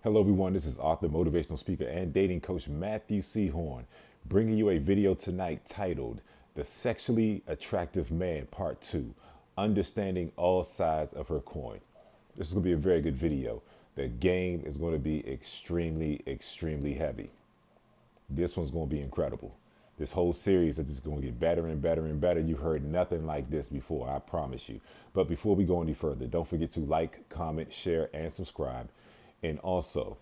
Hello, everyone. This is author, motivational speaker, and dating coach Matthew C. Horn, bringing you a video tonight titled The Sexually Attractive Man Part 2, Understanding All Sides of Her Coin. This is going to be a very good video. The game is going to be extremely heavy. This one's going to be incredible. This whole series is just going to get better and better and better. You've heard nothing like this before, I promise you. But before we go any further, don't forget to like, comment, share, and subscribe. And also,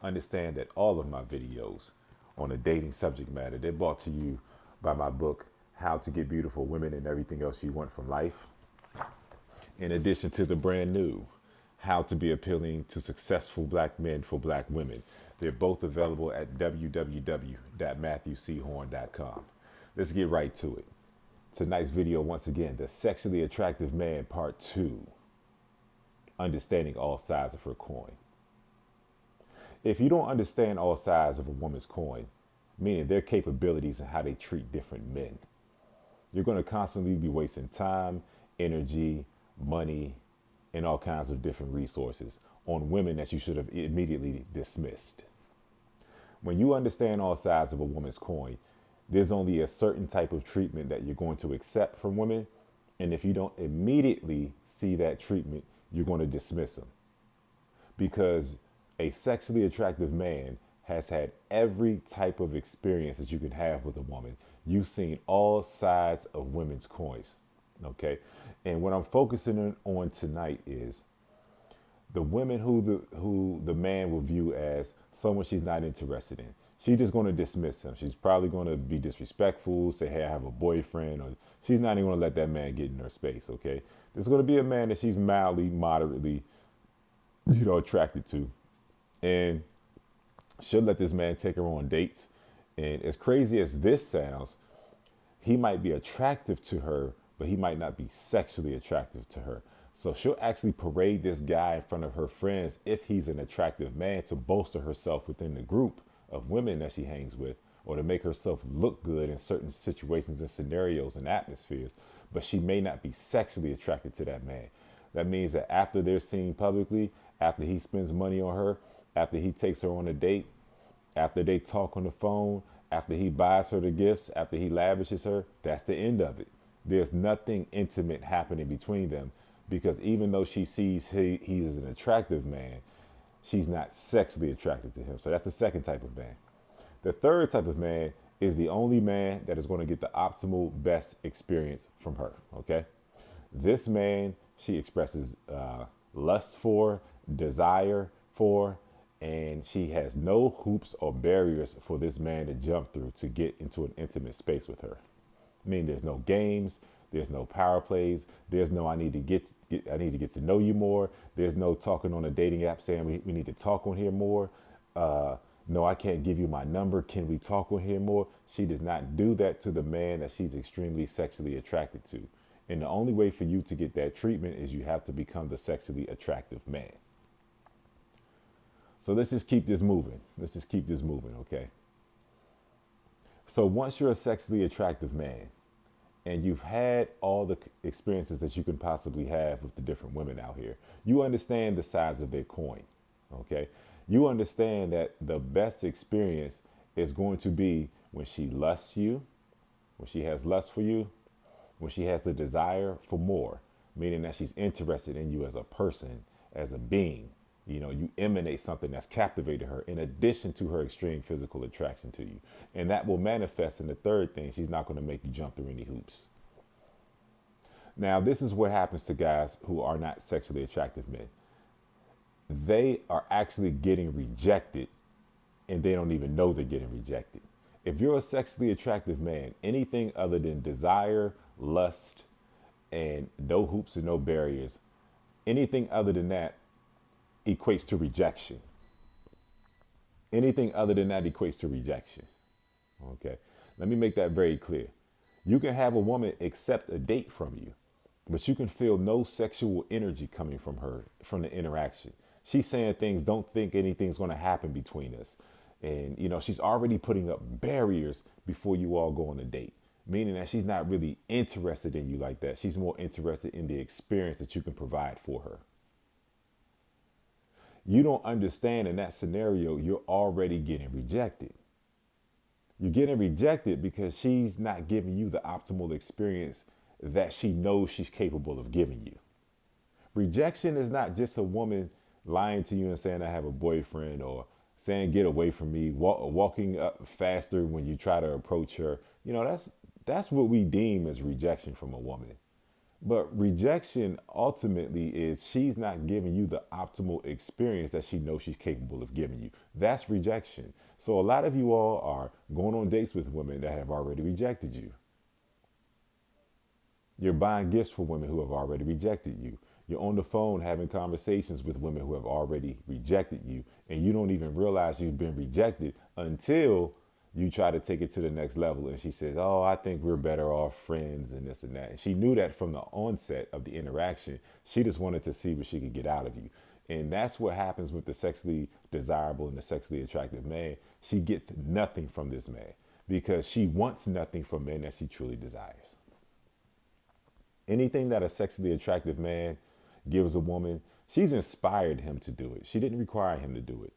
understand that all of my videos on a dating subject matter, they're brought to you by my book, How to Get Beautiful Women and Everything Else You Want from Life. In addition to the brand new, How to Be Appealing to Successful Black Men for Black Women. They're both available at www.matthewchorn.com. Let's get right to it. Tonight's video, once again, The Sexually Attractive Man Part 2, Understanding All Sides of Her Coin. If you don't understand all sides of a woman's coin, meaning their capabilities and how they treat different men, you're going to constantly be wasting time, energy, money, and all kinds of different resources on women that you should have immediately dismissed. When you understand all sides of a woman's coin, there's only a certain type of treatment that you're going to accept from women. And if you don't immediately see that treatment, you're going to dismiss them. Because a sexually attractive man has had every type of experience that you can have with a woman. You've seen all sides of women's coins. Okay. And what I'm focusing on tonight is the women who the man will view as someone she's not interested in. She's just going to dismiss him. She's probably going to be disrespectful, say, hey, I have a boyfriend, or she's not even going to let that man get in her space. Okay. There's going to be a man that she's mildly, moderately, attracted to. And she'll let this man take her on dates. And as crazy as this sounds, he might be attractive to her, but he might not be sexually attractive to her. So she'll actually parade this guy in front of her friends if he's an attractive man to bolster herself within the group of women that she hangs with, or to make herself look good in certain situations and scenarios and atmospheres. But she may not be sexually attracted to that man. That means that after they're seen publicly, after he spends money on her, after he takes her on a date, after they talk on the phone, after he buys her the gifts, after he lavishes her, that's the end of it. There's nothing intimate happening between them, because even though she sees he's an attractive man, she's not sexually attracted to him. So that's the second type of man. The third type of man is the only man that is going to get the optimal best experience from her. Okay. This man, she expresses lust for, desire for, and she has no hoops or barriers for this man to jump through to get into an intimate space with her. I mean, there's no games, there's no power plays, there's no I need to get to know you more. There's no talking on a dating app saying we need to talk on here more. No, I can't give you my number. Can we talk on here more? She does not do that to the man that she's extremely sexually attracted to. And the only way for you to get that treatment is you have to become the sexually attractive man. So let's just keep this moving. Okay? So once you're a sexually attractive man and you've had all the experiences that you can possibly have with the different women out here, you understand the size of their coin. Okay? You understand that the best experience is going to be when she lusts you, when she has lust for you, when she has the desire for more, meaning that she's interested in you as a person, as a being. You emanate something that's captivated her in addition to her extreme physical attraction to you. And that will manifest in the third thing. She's not going to make you jump through any hoops. Now, this is what happens to guys who are not sexually attractive men. They are actually getting rejected and they don't even know they're getting rejected. If you're a sexually attractive man, anything other than desire, lust, and no hoops and no barriers, anything other than that equates to rejection. Anything other than that equates to rejection. Okay. Let me make that very clear. You can have a woman accept a date from you, but you can feel no sexual energy coming from her, from the interaction. She's saying things, don't think anything's going to happen between us. And, she's already putting up barriers before you all go on a date, meaning that she's not really interested in you like that. She's more interested in the experience that you can provide for her. You don't understand in that scenario, you're already getting rejected. You're getting rejected because she's not giving you the optimal experience that she knows she's capable of giving you. Rejection is not just a woman lying to you and saying, I have a boyfriend, or saying, get away from me, walking up faster when you try to approach her. That's what we deem as rejection from a woman. But rejection ultimately is she's not giving you the optimal experience that she knows she's capable of giving you. That's rejection. So a lot of you all are going on dates with women that have already rejected you. You're buying gifts for women who have already rejected you. You're on the phone having conversations with women who have already rejected you. And you don't even realize you've been rejected until you try to take it to the next level. And she says, oh, I think we're better off friends and this and that. And she knew that from the onset of the interaction. She just wanted to see what she could get out of you. And that's what happens with the sexually desirable and the sexually attractive man. She gets nothing from this man because she wants nothing from men that she truly desires. Anything that a sexually attractive man gives a woman, she's inspired him to do it. She didn't require him to do it.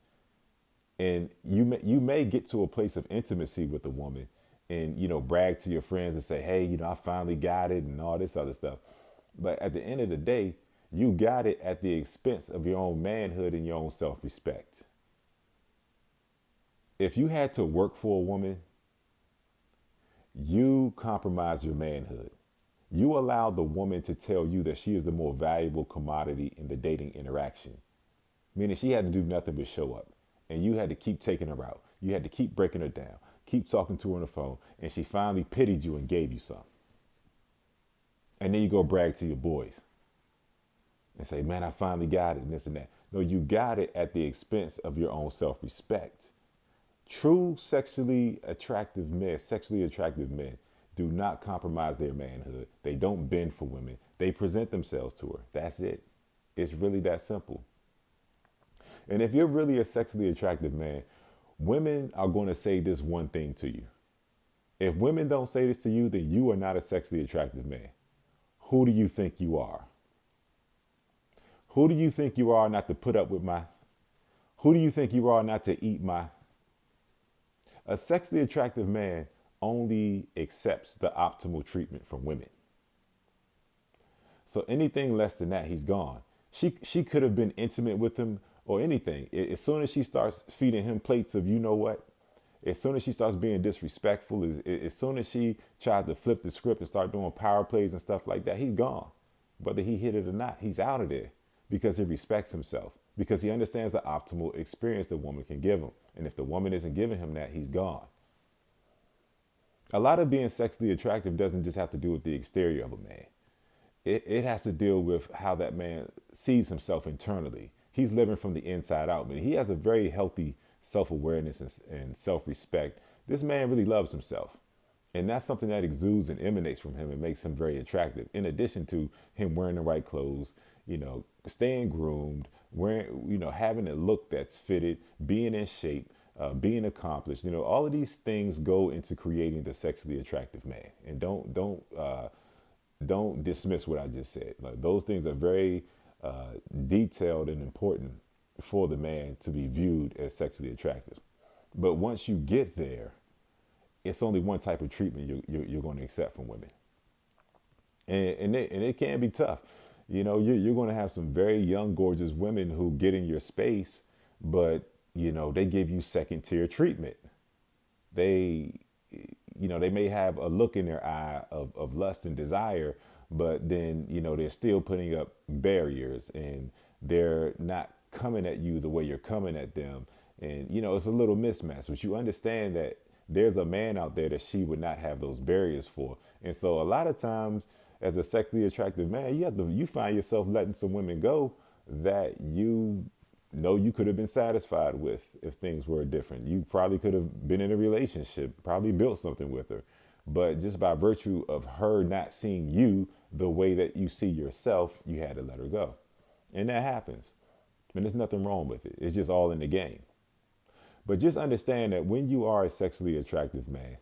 And you may get to a place of intimacy with a woman and, brag to your friends and say, hey, I finally got it and all this other stuff. But at the end of the day, you got it at the expense of your own manhood and your own self-respect. If you had to work for a woman, you compromise your manhood. You allow the woman to tell you that she is the more valuable commodity in the dating interaction, meaning she had to do nothing but show up. And you had to keep taking her out. You had to keep breaking her down, keep talking to her on the phone. And she finally pitied you and gave you some. And then you go brag to your boys and say, man, I finally got it and this and that. No, you got it at the expense of your own self-respect. True sexually attractive men do not compromise their manhood. They don't bend for women. They present themselves to her. That's it. It's really that simple. And if you're really a sexually attractive man, women are going to say this one thing to you. If women don't say this to you, then you are not a sexually attractive man. Who do you think you are? Who do you think you are not to put up with my? Who do you think you are not to eat my? A sexually attractive man only accepts the optimal treatment from women. So anything less than that, he's gone. She could have been intimate with him or anything. As soon as she starts feeding him plates of, as soon as she starts being disrespectful, as soon as she tries to flip the script and start doing power plays and stuff like that, he's gone. Whether he hit it or not, he's out of there because he respects himself, because he understands the optimal experience the woman can give him. And if the woman isn't giving him that, he's gone. A lot of being sexually attractive doesn't just have to do with the exterior of a man. It has to deal with how that man sees himself internally. He's living from the inside out. He has a very healthy self-awareness and self-respect. This man really loves himself. And that's something that exudes and emanates from him and makes him very attractive. In addition to him wearing the right clothes, staying groomed, wearing, having a look that's fitted, being in shape, being accomplished. All of these things go into creating the sexually attractive man. And don't dismiss what I just said. Like, those things are very detailed and important for the man to be viewed as sexually attractive. But once you get there, it's only one type of treatment you're going to accept from women. And it can be tough. You're going to have some very young, gorgeous women who get in your space, but, they give you second tier treatment. They may have a look in their eye of lust and desire, but then, they're still putting up barriers and they're not coming at you the way you're coming at them. And, it's a little mismatch, but you understand that there's a man out there that she would not have those barriers for. And so a lot of times as a sexually attractive man, you find yourself letting some women go that you could have been satisfied with if things were different. You probably could have been in a relationship, probably built something with her. But just by virtue of her not seeing you the way that you see yourself, you had to let her go. And that happens. And there's nothing wrong with it. It's just all in the game. But just understand that when you are a sexually attractive man,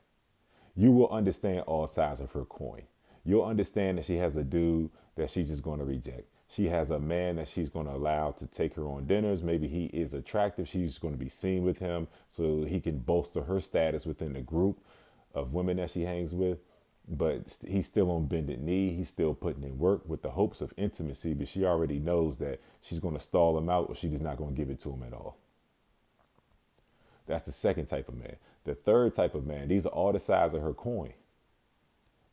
you will understand all sides of her coin. You'll understand that she has a dude that she's just going to reject. She has a man that she's going to allow to take her on dinners. Maybe he is attractive. She's going to be seen with him so he can bolster her status within the group of women that she hangs with. But he's still on bended knee. He's still putting in work with the hopes of intimacy. But she already knows that she's going to stall him out or she's just not going to give it to him at all. That's the second type of man. The third type of man, these are all the sides of her coin.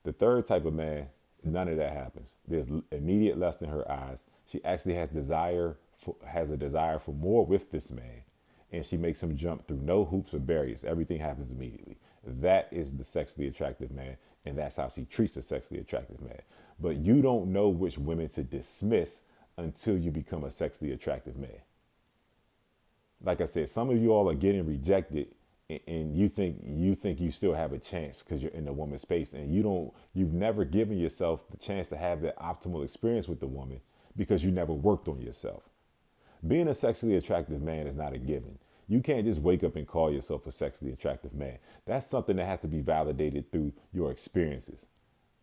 The third type of man, none of that happens. There's immediate lust in her eyes. She actually has a desire for more with this man, and she makes him jump through no hoops or barriers. Everything happens immediately. That is the sexually attractive man, and that's how she treats a sexually attractive man. But you don't know which women to dismiss until you become a sexually attractive man. Like I said, some of you all are getting rejected and you think you still have a chance because you're in the woman's space, and you've never given yourself the chance to have that optimal experience with the woman because you never worked on yourself. Being a sexually attractive man is not a given. You can't just wake up and call yourself a sexually attractive man. That's something that has to be validated through your experiences.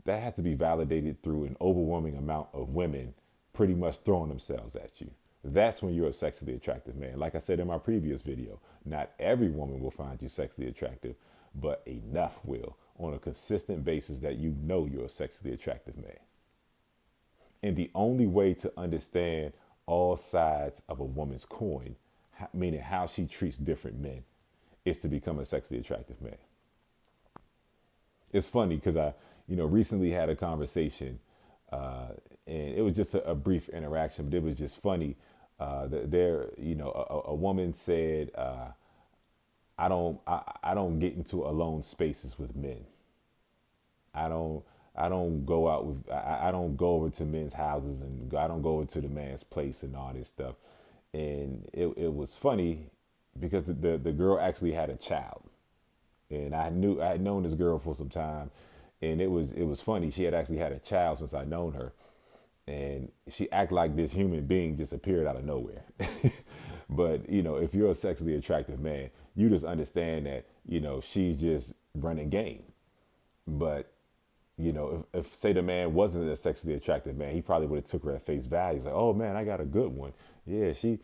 That has to be validated through an overwhelming amount of women pretty much throwing themselves at you. That's when you're a sexually attractive man. Like I said in my previous video, not every woman will find you sexually attractive, but enough will on a consistent basis that you know you're a sexually attractive man. And the only way to understand all sides of a woman's coin, meaning how she treats different men, is to become a sexually attractive man. It's funny because I recently had a conversation and it was just a brief interaction, but it was just funny. A woman said, I don't get into alone spaces with men. I don't go out with, I don't go over to men's houses, and I don't go over to the man's place and all this stuff. And it was funny because the girl actually had a child, and I had known this girl for some time, and it was funny. She had actually had a child since I'd known her. And she act like this human being just appeared out of nowhere. But, if you're a sexually attractive man, you just understand that, she's just running game. But, if say the man wasn't a sexually attractive man, he probably would have took her at face value. He's like, oh man, I got a good one. Yeah, she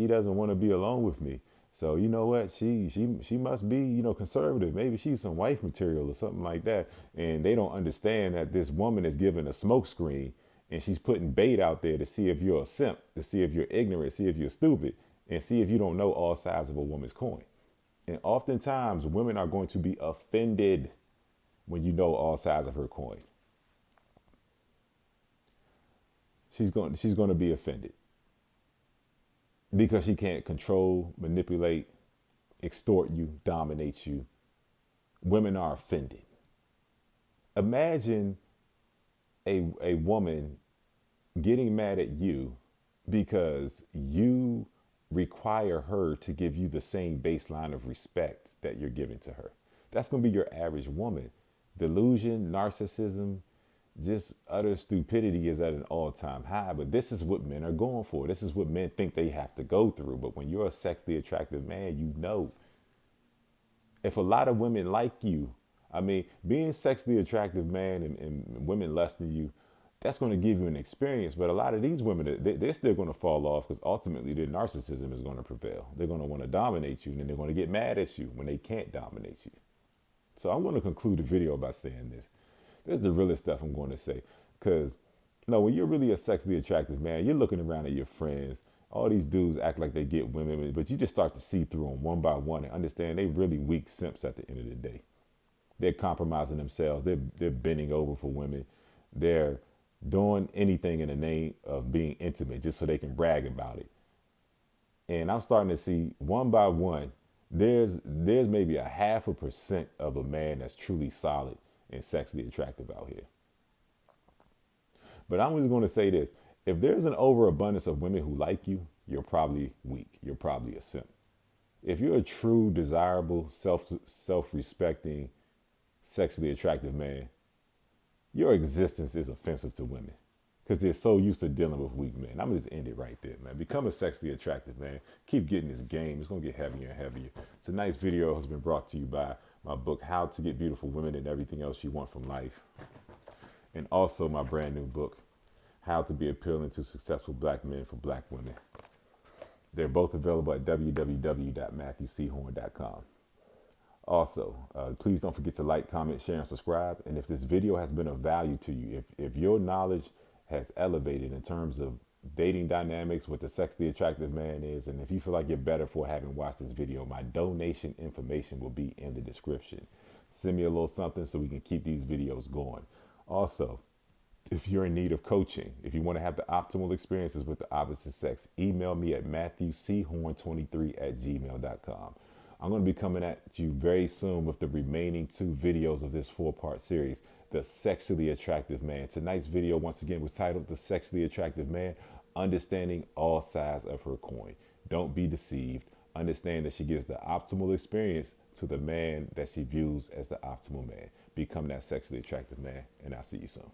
doesn't want to be alone with me. So you know what? She must be, conservative. Maybe she's some wife material or something like that. And they don't understand that this woman is giving a smoke screen. And she's putting bait out there to see if you're a simp, to see if you're ignorant, see if you're stupid, and see if you don't know all sides of a woman's coin. And oftentimes, women are going to be offended when you know all sides of her coin. She's going to be offended because she can't control, manipulate, extort you, dominate you. Women are offended. Imagine a woman getting mad at you because you require her to give you the same baseline of respect that you're giving to her. That's going to be your average woman. Delusion, narcissism, just utter stupidity is at an all-time high. But this is what men are going for. This is what men think they have to go through. But when you're a sexually attractive man, if a lot of women like you, being sexually attractive man and women lusting you, that's going to give you an experience. But a lot of these women, they're still going to fall off because ultimately their narcissism is going to prevail. They're going to want to dominate you, and then they're going to get mad at you when they can't dominate you. So I'm going to conclude the video by saying this. This is the realest stuff I'm going to say. Because, when you're really a sexually attractive man, you're looking around at your friends. All these dudes act like they get women, but you just start to see through them one by one and understand they really weak simps at the end of the day. They're compromising themselves. They're bending over for women. They're doing anything in the name of being intimate just so they can brag about it. And I'm starting to see one by one, there's maybe 0.5% of a man that's truly solid and sexually attractive out here. But I'm just going to say this. If there's an overabundance of women who like you, you're probably weak. You're probably a simp. If you're a true, desirable, self-respecting, sexually attractive man, your existence is offensive to women because they're so used to dealing with weak men. I'm going to just end it right there, man. Become a sexually attractive man. Keep getting this game. It's going to get heavier and heavier. Tonight's video has been brought to you by my book, How to Get Beautiful Women and Everything Else You Want from Life. And also my brand new book, How to Be Appealing to Successful Black Men for Black Women. They're both available at www.matthewchorn.com. Also, please don't forget to like, comment, share, and subscribe. And if this video has been of value to you, if your knowledge has elevated in terms of dating dynamics, what the sexually attractive man is, and if you feel like you're better for having watched this video, my donation information will be in the description. Send me a little something so we can keep these videos going. Also, if you're in need of coaching, if you want to have the optimal experiences with the opposite sex, email me at matthewchorn23@gmail.com. I'm going to be coming at you very soon with the remaining 2 videos of this 4-part series, The Sexually Attractive Man. Tonight's video, once again, was titled The Sexually Attractive Man, Understanding All Sides of Her Coin. Don't be deceived. Understand that she gives the optimal experience to the man that she views as the optimal man. Become that sexually attractive man, and I'll see you soon.